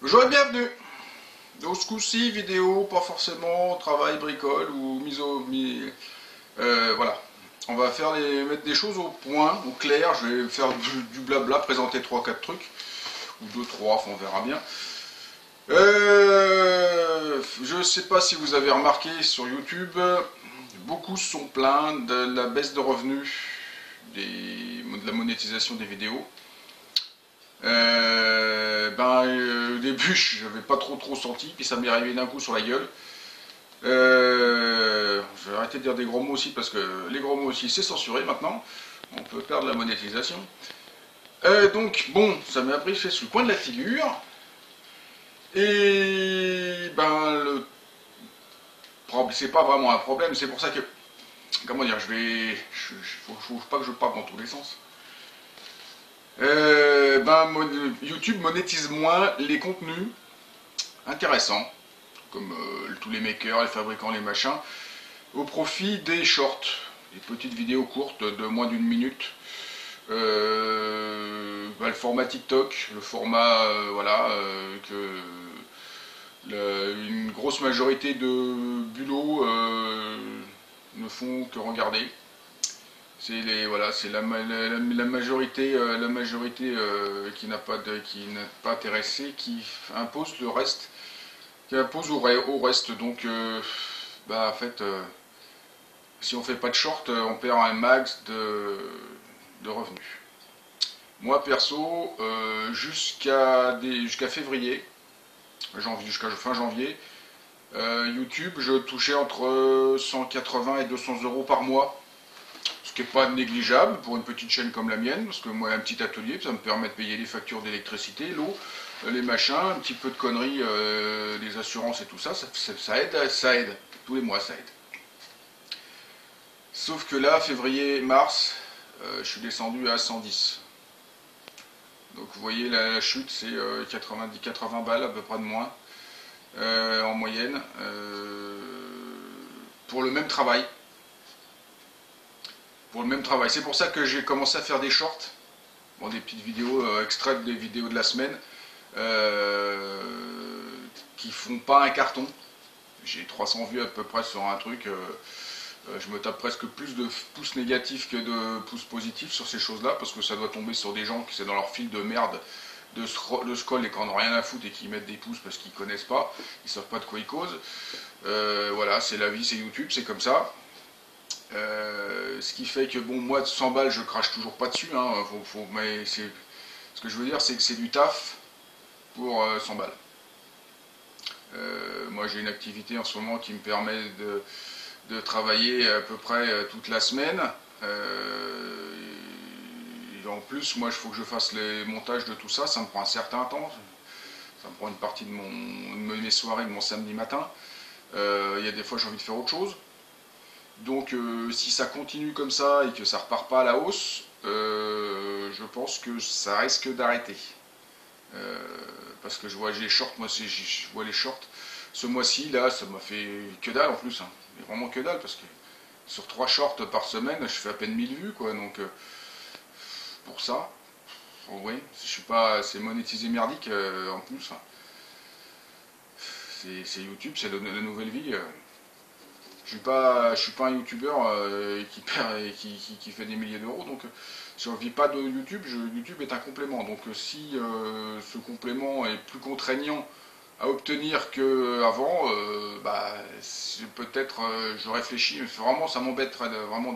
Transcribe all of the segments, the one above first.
Bonjour et bienvenue. Donc ce coup-ci, vidéo, pas forcément travail, bricole ou mise au... voilà. On va mettre des choses au point, au clair. Je vais faire du blabla, présenter 3-4 trucs. Ou 2-3, enfin on verra bien. Je ne sais pas si vous avez remarqué sur YouTube, beaucoup se sont plaints de la baisse de revenus, de la monétisation des vidéos. Au début, je n'avais pas trop senti, puis ça m'est arrivé d'un coup sur la gueule. Je vais arrêter de dire des gros mots aussi, parce que les gros mots aussi, c'est censuré maintenant. On peut perdre la monétisation. Donc, bon, ça m'a pris fait sous le coin de la figure. Et c'est pas vraiment un problème, c'est pour ça que, comment dire, faut pas que je parte dans tous les sens. YouTube monétise moins les contenus intéressants, comme tous les makers, les fabricants, les machins, au profit des shorts, des petites vidéos courtes de moins d'une minute. Le format TikTok, le format une grosse majorité de bulots ne font que regarder. C'est la majorité, qui n'a pas intéressé, qui impose le reste, qui impose au reste. Donc, en fait, si on fait pas de short, on perd un max de revenus. Moi perso, jusqu'à février, jusqu'à fin janvier, YouTube, je touchais entre 180 et 200 euros par mois. Ce qui n'est pas négligeable pour une petite chaîne comme la mienne, parce que moi, un petit atelier, ça me permet de payer les factures d'électricité, l'eau, les machins, un petit peu de conneries, les assurances et tout ça, ça aide. Tous les mois, ça aide. Sauf que là, février, mars, je suis descendu à 110. Donc vous voyez, la chute, c'est 80 balles à peu près de moins, en moyenne, pour le même travail. C'est pour ça que j'ai commencé à faire des shorts, bon, des petites vidéos extraites des vidéos de la semaine, qui font pas un carton. J'ai 300 vues à peu près sur un truc, je me tape presque plus de pouces négatifs que de pouces positifs sur ces choses-là, parce que ça doit tomber sur des gens qui c'est dans leur fil de merde de scroll et qui en ont rien à foutre et qui mettent des pouces parce qu'ils connaissent pas, ils savent pas de quoi ils causent. Voilà, c'est la vie, c'est YouTube, c'est comme ça. Ce qui fait que bon, moi de 100 balles je crache toujours pas dessus, hein, mais ce que je veux dire c'est que c'est du taf pour 100 balles. Moi j'ai une activité en ce moment qui me permet de travailler à peu près toute la semaine. Et en plus, moi il faut que je fasse les montages de tout ça, ça me prend un certain temps, ça me prend une partie de mes soirées, de mon samedi matin. Il y a des fois j'ai envie de faire autre chose. Donc si ça continue comme ça et que ça repart pas à la hausse, je pense que ça risque d'arrêter. Parce que je vois les shorts, moi je vois les shorts. Ce mois-ci, là, ça m'a fait que dalle en plus. Hein. Mais vraiment que dalle, parce que sur 3 shorts par semaine, je fais à peine 1000 vues, quoi. Donc pour ça, oui, je suis pas, c'est monétisé merdique en plus. Hein. C'est YouTube, c'est la nouvelle vie. Je suis pas un youtubeur qui fait des milliers d'euros, donc si on ne vit pas de YouTube, YouTube est un complément. Donc si ce complément est plus contraignant à obtenir qu'avant, peut-être je réfléchis, vraiment ça m'embêterait vraiment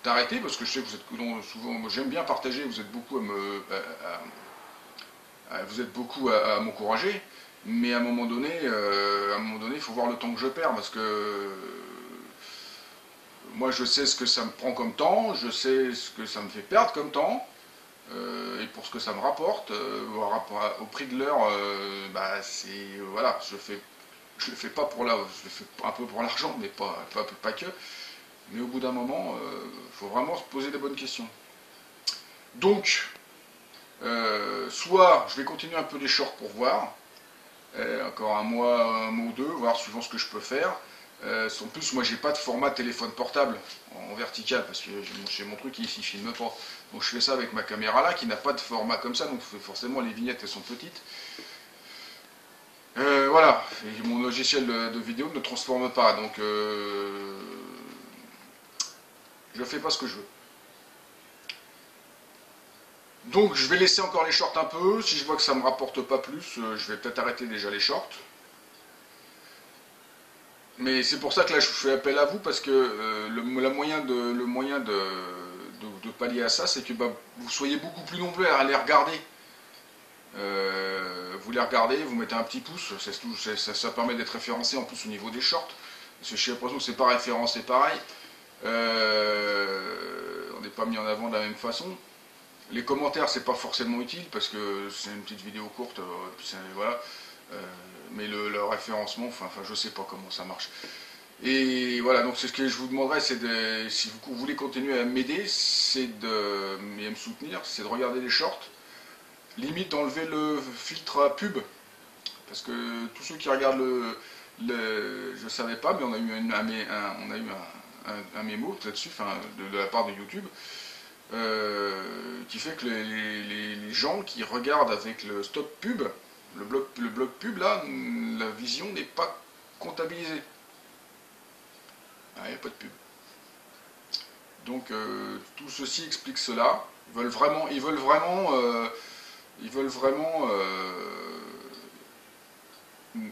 d'arrêter, parce que je sais que vous êtes souvent, j'aime bien partager, vous êtes beaucoup à m'encourager. Mais à un moment donné, il faut voir le temps que je perds, parce que moi je sais ce que ça me prend comme temps, je sais ce que ça me fait perdre comme temps, et pour ce que ça me rapporte, au prix de l'heure, voilà, je le fais pas je le fais un peu pour l'argent, mais pas que. Mais au bout d'un moment, il faut vraiment se poser les bonnes questions. Donc, soit je vais continuer un peu les shorts pour voir. Encore un mois ou deux, voir suivant ce que je peux faire. En plus, moi j'ai pas de format téléphone portable en vertical, parce que j'ai mon truc qui ici filme pas. Donc je fais ça avec ma caméra là, qui n'a pas de format comme ça, donc forcément les vignettes elles sont petites. Voilà, et mon logiciel de vidéo ne transforme pas, donc je fais pas ce que je veux. Donc je vais laisser encore les shorts un peu, si je vois que ça me rapporte pas plus, je vais peut-être arrêter déjà les shorts. Mais c'est pour ça que là je fais appel à vous, parce que le moyen de pallier à ça, c'est que bah, vous soyez beaucoup plus nombreux à les regarder. Vous les regardez, vous mettez un petit pouce, ça permet d'être référencé en plus au niveau des shorts. Parce que j'ai l'impression que c'est pas référencé pareil. On n'est pas mis en avant de la même façon. Les commentaires, c'est pas forcément utile parce que c'est une petite vidéo courte, voilà. Mais le référencement, enfin, je sais pas comment ça marche. Et voilà, donc c'est ce que je vous demanderais, c'est de, si vous voulez continuer à m'aider, et à me soutenir, c'est de regarder les shorts, limite d'enlever le filtre à pub, parce que tous ceux qui regardent je ne savais pas, mais on a eu un mémo là-dessus, enfin, de la part de YouTube, qui fait que les gens qui regardent avec le stop pub, le bloc pub là, la vision n'est pas comptabilisée. Il n'y a pas de pub. Donc tout ceci explique cela. Ils veulent vraiment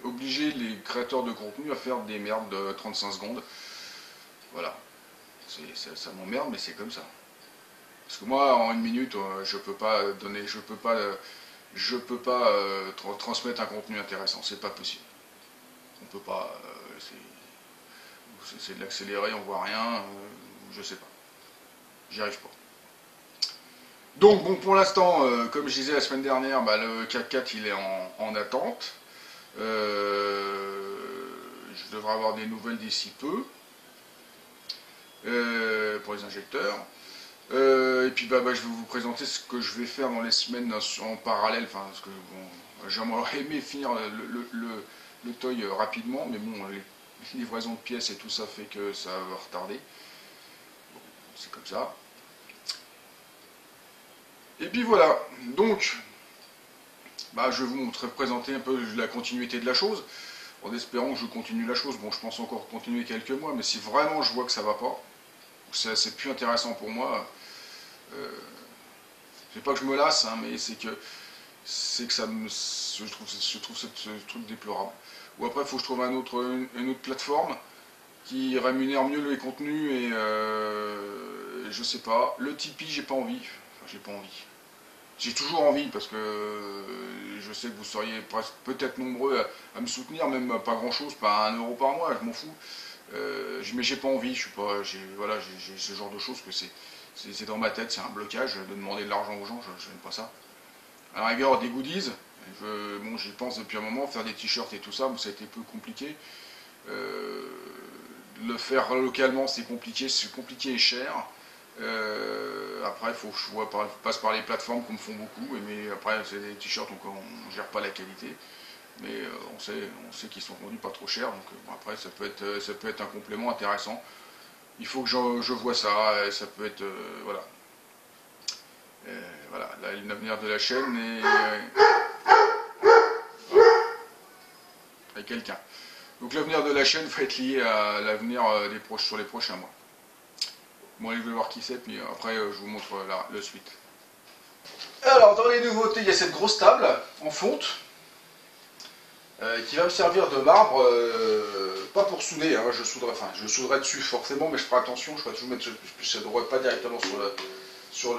obliger les créateurs de contenu à faire des merdes de 35 secondes. Voilà. Ça m'emmerde, mais c'est comme ça. Parce que moi, en une minute, je peux pas transmettre un contenu intéressant. C'est pas possible. On peut pas. C'est de l'accélérer, on voit rien. Je sais pas. J'y arrive pas. Donc bon, pour l'instant, comme je disais la semaine dernière, bah, le CAC 4 il est en attente. Je devrais avoir des nouvelles d'ici peu pour les injecteurs. Et puis bah, je vais vous présenter ce que je vais faire dans les semaines en parallèle. Enfin, parce que bon, j'aimerais aimé finir le toy rapidement, mais bon, les livraisons de pièces et tout ça fait que ça va retarder. Bon, c'est comme ça. Et puis voilà, donc bah, je vais vous présenter un peu la continuité de la chose, en espérant que je continue la chose. Bon, je pense encore continuer quelques mois, mais si vraiment je vois que ça va pas, c'est plus intéressant pour moi, c'est pas que je me lasse, hein, mais c'est que ça me, je trouve ce truc déplorable. Ou après, il faut que je trouve une autre plateforme qui rémunère mieux les contenus et je sais pas. Le Tipeee, j'ai pas envie. Enfin, j'ai pas envie. J'ai toujours envie parce que je sais que vous seriez peut-être nombreux à me soutenir, même pas grand chose, pas 1 euro par mois, je m'en fous. Mais j'ai pas envie, je suis pas, voilà, j'ai ce genre de choses que c'est dans ma tête, c'est un blocage de demander de l'argent aux gens, je n'aime pas ça. À la rigueur, des goodies, bon, j'y pense depuis un moment, faire des t-shirts et tout ça, mais ça a été peu compliqué. Le faire localement, c'est compliqué et cher. Après, il faut que je passe par les plateformes qu'on me font beaucoup, mais après, c'est des t-shirts, donc on ne gère pas la qualité. Mais on sait qu'ils sont vendus pas trop cher, donc bon, après, ça peut être un complément intéressant. Il faut que je vois ça, et ça peut être, voilà. Voilà, l'avenir de la chaîne et avec quelqu'un. Donc l'avenir de la chaîne va être lié à l'avenir sur les prochains mois. Bon, allez, je vais voir qui c'est, puis après je vous montre la suite. Alors, dans les nouveautés, il y a cette grosse table en fonte qui va me servir de marbre, pas pour souder, hein, je souderai dessus forcément, mais je ferai attention, je ferai toujours mettre, ça ne devrait pas directement sur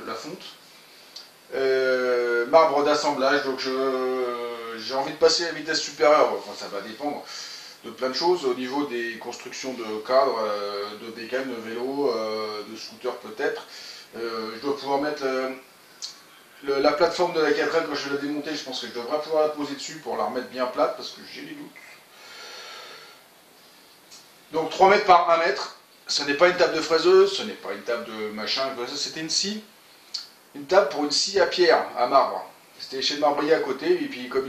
la fonte. Marbre d'assemblage, donc j'ai envie de passer à la vitesse supérieure, enfin ça va dépendre de plein de choses au niveau des constructions de cadres, de bécanes, de vélos, de scooters peut-être. Je dois pouvoir mettre la plateforme de la 4L quand je vais la démonter, je pense que je devrais pouvoir la poser dessus pour la remettre bien plate parce que j'ai des doutes. Donc 3 mètres par 1 mètre, ce n'est pas une table de fraiseuse, ce n'est pas une table de machin, c'était une scie. Une table pour une scie à pierre, à marbre. C'était chez le marbrier à côté, et puis comme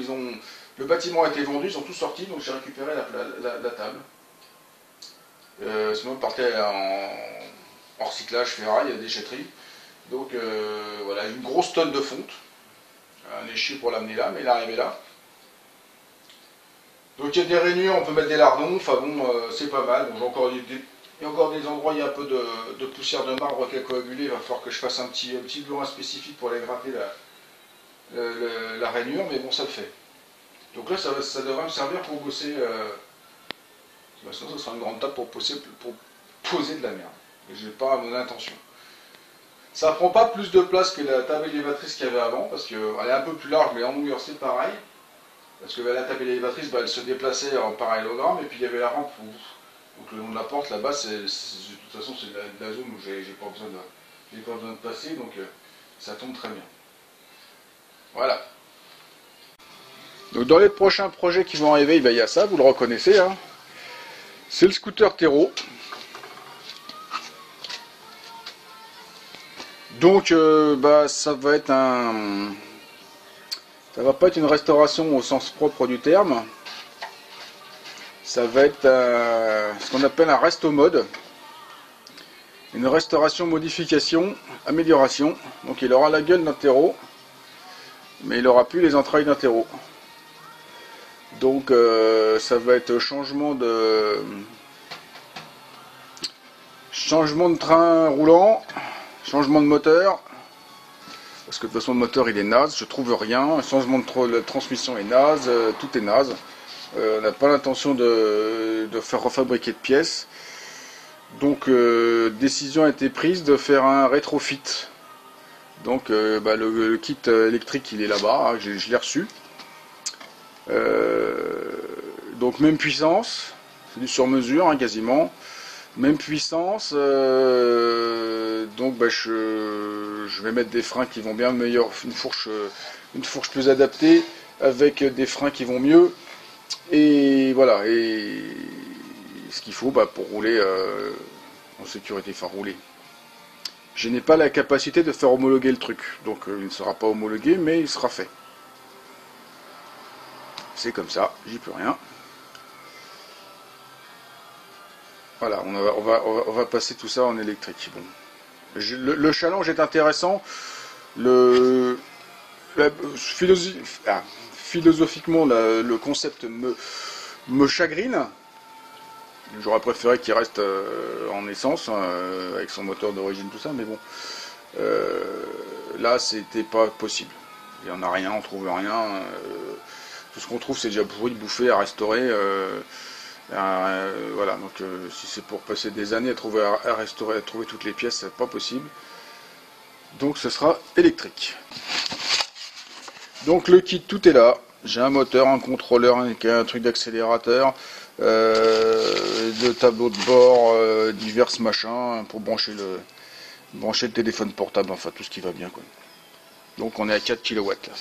le bâtiment a été vendu, ils ont tout sorti, donc j'ai récupéré la table. Sinon, on partait en recyclage, ferraille, déchetterie. Donc voilà, une grosse tonne de fonte. Un échier pour l'amener là, mais il est arrivé là. Donc il y a des rainures, on peut mettre des lardons, enfin bon, c'est pas mal. Bon, il y a encore des endroits, il y a un peu de poussière de marbre qui a coagulé, il va falloir que je fasse un petit burin spécifique pour aller gratter la rainure, mais bon, ça le fait. Donc là, ça devrait me servir pour bosser, sinon ça sera une grande table pour poser de la merde. Et j'ai pas mon intention. Ça prend pas plus de place que la table élévatrice qu'il y avait avant, parce qu'elle est un peu plus large, mais en longueur c'est pareil. Parce que la table élévatrice, elle se déplaçait en parallélogramme, et puis il y avait la rampe donc le long de la porte, là-bas, de toute façon c'est de la zone où j'ai pas besoin de passer, donc ça tombe très bien. Voilà. Donc dans les prochains projets qui vont arriver, il y a ça, vous le reconnaissez, hein. C'est le scooter Tero. Donc ça va être ça va pas être une restauration au sens propre du terme. Ça va être ce qu'on appelle un resto mode. Une restauration, modification, amélioration. Donc il aura la gueule d'un Tero, mais il n'aura plus les entrailles d'un Tero. Donc ça va être changement de train roulant, changement de moteur, parce que de toute façon le moteur il est naze, je trouve rien, le changement de transmission est naze, tout est naze. On n'a pas l'intention de faire refabriquer de pièces. Donc décision a été prise de faire un rétrofit. Donc le kit électrique il est là-bas, hein, je l'ai reçu. Donc même puissance, c'est du sur-mesure hein, quasiment. Même puissance, donc je vais mettre des freins qui vont bien meilleur, une fourche plus adaptée, avec des freins qui vont mieux, et voilà, et ce qu'il faut pour rouler en sécurité, enfin rouler. Je n'ai pas la capacité de faire homologuer le truc, donc il ne sera pas homologué, mais il sera fait. C'est comme ça, j'y peux rien. Voilà, on va passer tout ça en électrique. Bon. Le challenge est intéressant. Philosophiquement, le concept me chagrine. J'aurais préféré qu'il reste en essence, avec son moteur d'origine, tout ça, mais bon. Là, c'était pas possible. Il n'y en a rien, on trouve rien. Tout ce qu'on trouve, c'est déjà pourri, bouffé, à restaurer. Voilà, donc si c'est pour passer des années à restaurer, à trouver toutes les pièces, c'est pas possible. Donc ce sera électrique. Donc le kit, tout est là. J'ai un moteur, un contrôleur, un truc d'accélérateur, de tableau de bord, divers machins pour brancher le téléphone portable, enfin tout ce qui va bien quoi. Donc on est à 4 kW là.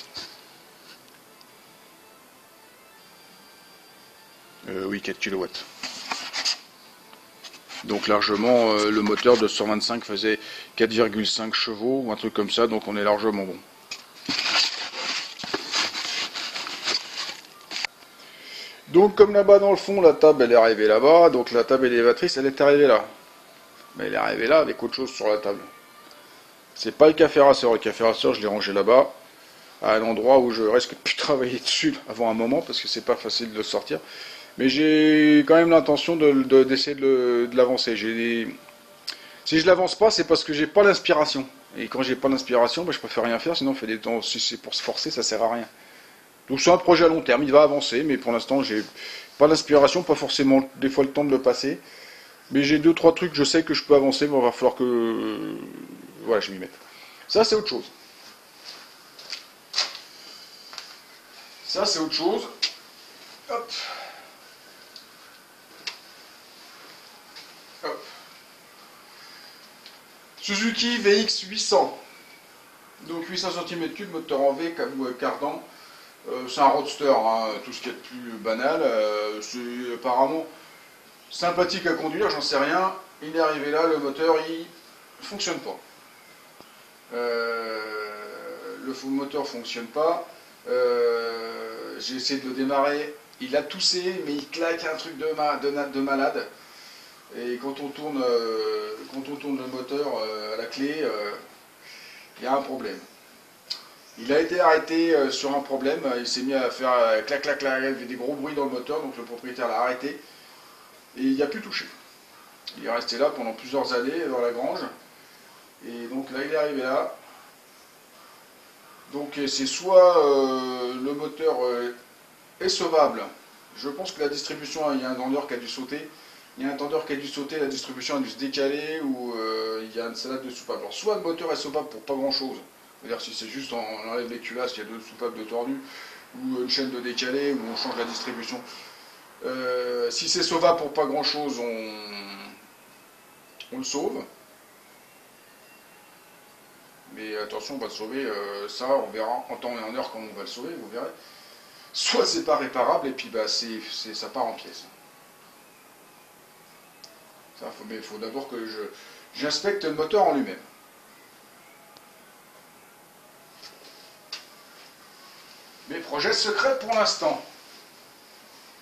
Oui, 4 kW. Donc largement, le moteur de 125 faisait 4,5 chevaux ou un truc comme ça, donc on est largement bon. Donc comme là-bas dans le fond, la table elle est arrivée là-bas, donc la table élévatrice elle est arrivée là. Mais elle est arrivée là avec autre chose sur la table. C'est pas le café rasseur, je l'ai rangé là-bas, à un endroit où je risque de plus travailler dessus avant un moment, parce que c'est pas facile de le sortir. Mais j'ai quand même l'intention d'essayer de l'avancer. Si je l'avance pas, c'est parce que j'ai pas l'inspiration. Et quand j'ai pas l'inspiration, je préfère rien faire, sinon on fait des temps, si c'est pour se forcer, ça sert à rien. Donc c'est un projet à long terme, il va avancer, mais pour l'instant j'ai pas l'inspiration, pas forcément des fois le temps de le passer. Mais j'ai 2-3 trucs, je sais que je peux avancer, mais il va falloir que voilà, je m'y mette. Ça c'est autre chose. Ça c'est autre chose. Hop. Suzuki VX 800, donc 800 cm3, moteur en V, cardan, c'est un roadster, hein, tout ce qui est de plus banal, c'est apparemment sympathique à conduire, j'en sais rien, il est arrivé là, le moteur il fonctionne pas. Le moteur fonctionne pas, j'ai essayé de le démarrer, il a toussé, mais il claque un truc de malade. Et quand on tourne le moteur à la clé, il y a un problème. Il a été arrêté sur un problème, il s'est mis à faire clac clac clac, il y avait des gros bruits dans le moteur, donc le propriétaire l'a arrêté et il n'y a plus touché. Il est resté là pendant plusieurs années dans la grange et donc là il est arrivé là. Donc c'est soit le moteur est sauvable, je pense que la distribution, il y a un tendeur qui a dû sauter, la distribution a dû se décaler ou il y a une salade de soupape. Alors soit le moteur est sauvable pour pas grand chose, c'est-à-dire si c'est juste on enlève les culasses, il y a deux soupapes de tordu, ou une chaîne de décalé, ou on change la distribution. Si c'est sauvable pour pas grand chose, on le sauve. Mais attention, on va le sauver, ça on verra en temps et en heure comment on va le sauver, vous verrez. Soit c'est pas réparable et puis bah, ça part en pièces. Mais il faut d'abord que j'inspecte le moteur en lui-même. Mes projets secrets pour l'instant.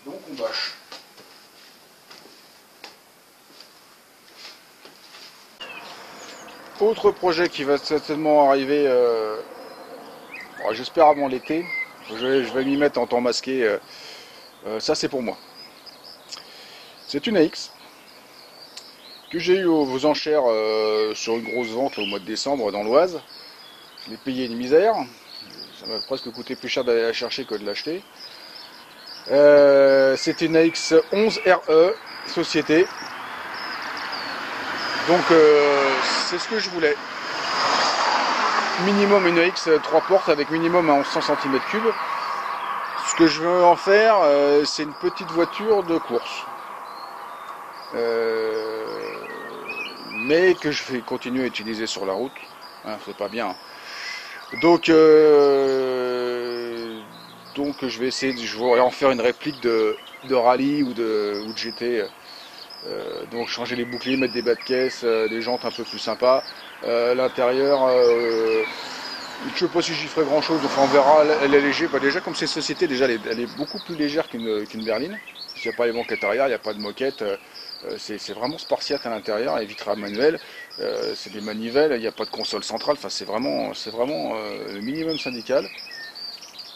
Donc on bâche. Autre projet qui va certainement arriver, j'espère avant l'été. Je vais m'y mettre en temps masqué. Ça c'est pour moi. C'est une AX que j'ai eu aux enchères sur une grosse vente là, au mois de décembre dans l'Oise. Je l'ai payé une misère. Ça m'a presque coûté plus cher d'aller la chercher que de l'acheter. C'est une AX 11RE Société. Donc c'est ce que je voulais. Minimum une AX 3 portes avec minimum à 1100 cm3. Ce que je veux en faire, c'est une petite voiture de course. Mais que je vais continuer à utiliser sur la route. Hein, c'est pas bien. Donc je vais essayer, je vais en faire une réplique de rallye ou de GT. Donc changer les boucliers, mettre des bas de caisse, des jantes un peu plus sympas. L'intérieur, je sais pas si j'y ferai grand chose, enfin on verra, elle est légère. Bah, déjà comme c'est société, déjà elle est beaucoup plus légère qu'une berline. Il n'y a pas les banquettes arrière, il n'y a pas de moquette. C'est vraiment spartiate à l'intérieur, les vitres à manuel, c'est des manivelles, il n'y a pas de console centrale, enfin c'est vraiment le minimum syndical.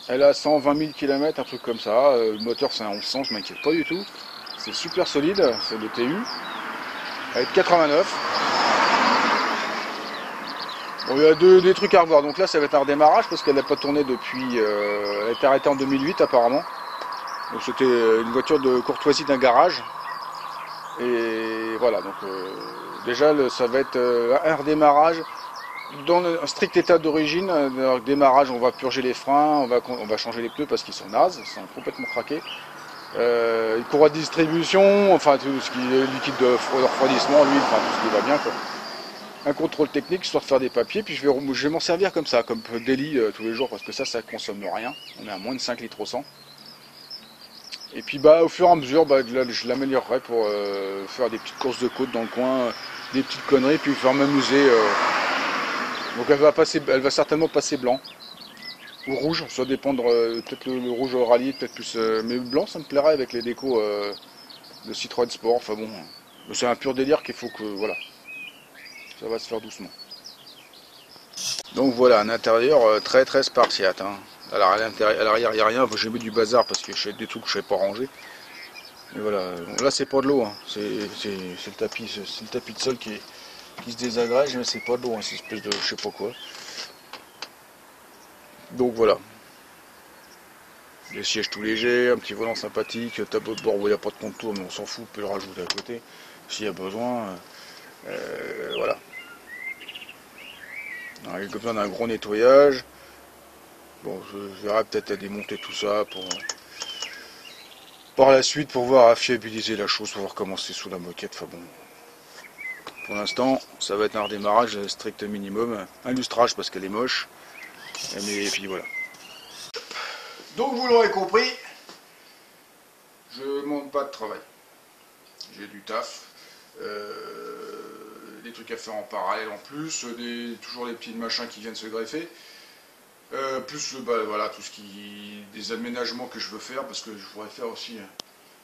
Elle a 120 000 km, un truc comme ça, le moteur c'est un 1100, je m'inquiète pas du tout. C'est super solide, c'est le TU, avec 89. Bon, il y a des trucs à revoir, donc là ça va être un redémarrage parce qu'elle n'a pas tourné depuis, elle a été arrêtée en 2008 apparemment. Donc c'était une voiture de courtoisie d'un garage. Et voilà, donc déjà ça va être un redémarrage dans un strict état d'origine. Dans le démarrage, on va purger les freins, on va changer les pneus parce qu'ils sont nazes, ils sont complètement craqués. Une courroie de distribution, enfin tout ce qui est liquide de refroidissement, l'huile, enfin tout ce qui va bien quoi. Un contrôle technique histoire de faire des papiers, puis je vais m'en servir comme ça, comme daily tous les jours parce que ça consomme rien. On est à moins de 5 litres au 100. Et puis bah au fur et à mesure, bah, je l'améliorerai pour faire des petites courses de côte dans le coin, des petites conneries, puis faire m'amuser. Donc elle va certainement passer blanc ou rouge, ça va dépendre, peut-être le rouge au rallye, peut-être plus. Mais blanc ça me plairait avec les décos de Citroën Sport, enfin bon. C'est un pur délire qu'il faut que. Voilà. Ça va se faire doucement. Donc voilà, un intérieur très très spartiate. Hein. Alors à l'arrière il n'y a rien, j'ai mis du bazar parce que j'ai des trucs que je ne savais pas ranger. Et voilà, là c'est pas de l'eau, hein. C'est le tapis de sol qui se désagrège, mais c'est pas de l'eau, hein. C'est une espèce de je sais pas quoi. Donc voilà. Les sièges tout légers, un petit volant sympathique, tableau de bord où il n'y a pas de contour, mais on s'en fout, on peut le rajouter à côté s'il y a besoin. Voilà. Alors, il y a besoin d'un gros nettoyage. Bon, je verrai peut-être à démonter tout ça par la suite pour voir à fiabiliser la chose, pour voir comment c'est sous la moquette. Enfin bon, pour l'instant, ça va être un redémarrage strict minimum, un lustrage parce qu'elle est moche. Et puis voilà. Donc vous l'aurez compris, je manque pas de travail. J'ai du taf. Des trucs à faire en parallèle en plus, toujours les petits machins qui viennent se greffer, plus bah, voilà, tout ce des aménagements que je veux faire, parce que je voudrais faire aussi,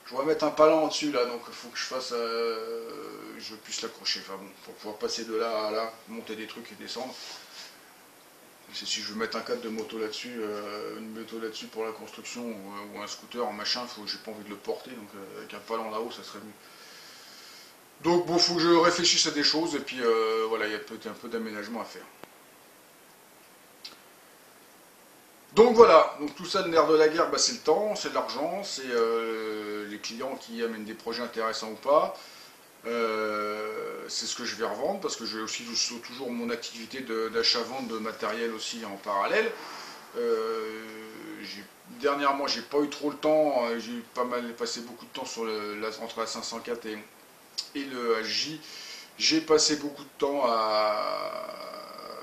je voudrais mettre un palan au-dessus là, donc il faut que je fasse, je puisse l'accrocher, enfin bon, pour pouvoir passer de là à là, monter des trucs et descendre. Si je veux mettre un cadre de moto là-dessus, une moto là-dessus pour la construction, ou un scooter, un machin, j'ai pas envie de le porter, donc avec un palon là-haut, ça serait mieux. Donc bon, faut que je réfléchisse à des choses, et puis voilà, il y a peut-être un peu d'aménagement à faire. Donc voilà, donc tout ça, le nerf de la guerre, bah, c'est le temps, c'est de l'argent, c'est les clients qui amènent des projets intéressants ou pas. C'est ce que je vais revendre, parce que j'ai aussi toujours mon activité d'achat-vente de matériel aussi en parallèle. Dernièrement, j'ai pas eu trop le temps, j'ai pas mal passé beaucoup de temps entre la 504 et le HJ. J'ai passé beaucoup de temps à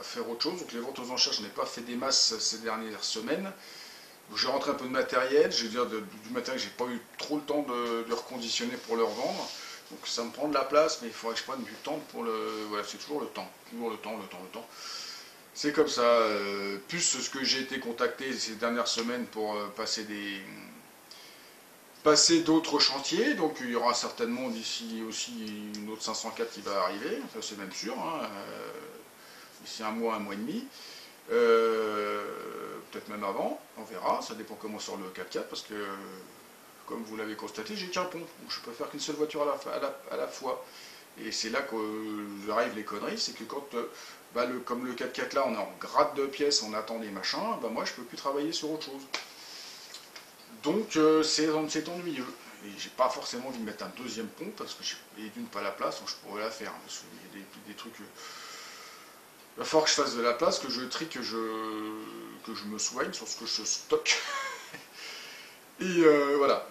faire autre chose, donc les ventes aux enchères, je n'ai pas fait des masses ces dernières semaines. J'ai rentré un peu de matériel, je veux dire du matériel que j'ai pas eu trop le temps de reconditionner pour le revendre. Donc ça me prend de la place, mais il faudrait que je prenne du temps pour le... Voilà, c'est toujours le temps, toujours le temps, le temps, le temps. C'est comme ça, plus ce que j'ai été contacté ces dernières semaines pour passer d'autres chantiers, donc il y aura certainement d'ici aussi une autre 504 qui va arriver, ça c'est même sûr, hein, d'ici un mois et demi, peut-être même avant, on verra, ça dépend comment sort le 4x4, parce que comme vous l'avez constaté, j'ai qu'un pont, donc je peux faire qu'une seule voiture à la fois. Et c'est là qu'arrivent les conneries, c'est que quand, comme le 4x4 là, on est en gratte de pièces, on attend des machins, moi je peux plus travailler sur autre chose. Donc c'est ennuyeux. Et j'ai pas forcément envie de mettre un deuxième pont, parce que j'ai d'une pas la place, donc je pourrais la faire, parce qu'il y a des trucs... il va falloir que je fasse de la place, que je trie, que je me soigne sur ce que je stocke. Et voilà.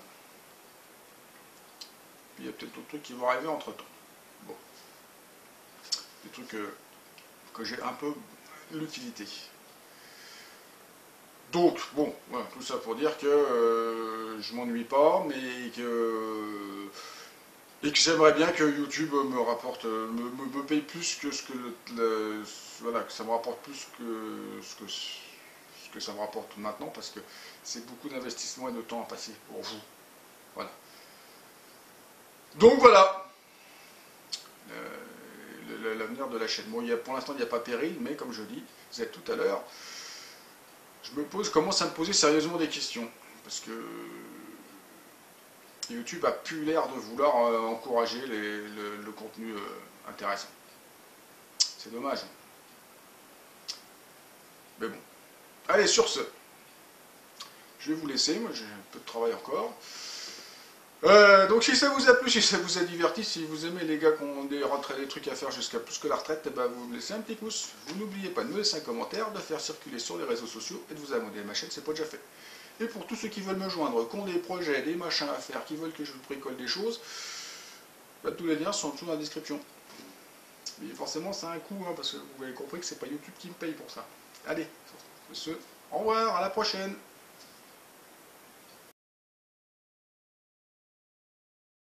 Puis il y a peut-être d'autres trucs qui vont arriver entre temps. Bon. Des trucs que j'ai un peu l'utilité. Donc, bon, voilà, tout ça pour dire que je m'ennuie pas, mais que j'aimerais bien que YouTube me rapporte, me paye plus que ce que voilà, que ça me rapporte plus que ce que ça me rapporte maintenant, parce que c'est beaucoup d'investissement et de temps à passer pour vous. Voilà. Donc voilà. L'avenir de la chaîne. Bon, pour l'instant, il n'y a pas péril, mais comme je dis, vous êtes tout à l'heure, commence à me poser sérieusement des questions. Parce que YouTube a plus l'air de vouloir encourager le contenu intéressant. C'est dommage. Mais bon. Allez, sur ce, je vais vous laisser. Moi, j'ai un peu de travail encore. Donc si ça vous a plu, si ça vous a diverti, si vous aimez les gars qui ont des trucs à faire jusqu'à plus que la retraite, eh ben vous me laissez un petit pouce. Vous n'oubliez pas de me laisser un commentaire, de faire circuler sur les réseaux sociaux et de vous abonner à ma chaîne, c'est pas déjà fait. Et pour tous ceux qui veulent me joindre, qui ont des projets, des machins à faire, qui veulent que je vous bricole des choses, bah, tous les liens sont en dessous dans la description. Mais forcément ça a un coût, hein, parce que vous avez compris que c'est pas YouTube qui me paye pour ça. Allez, sur ce, au revoir, à la prochaine.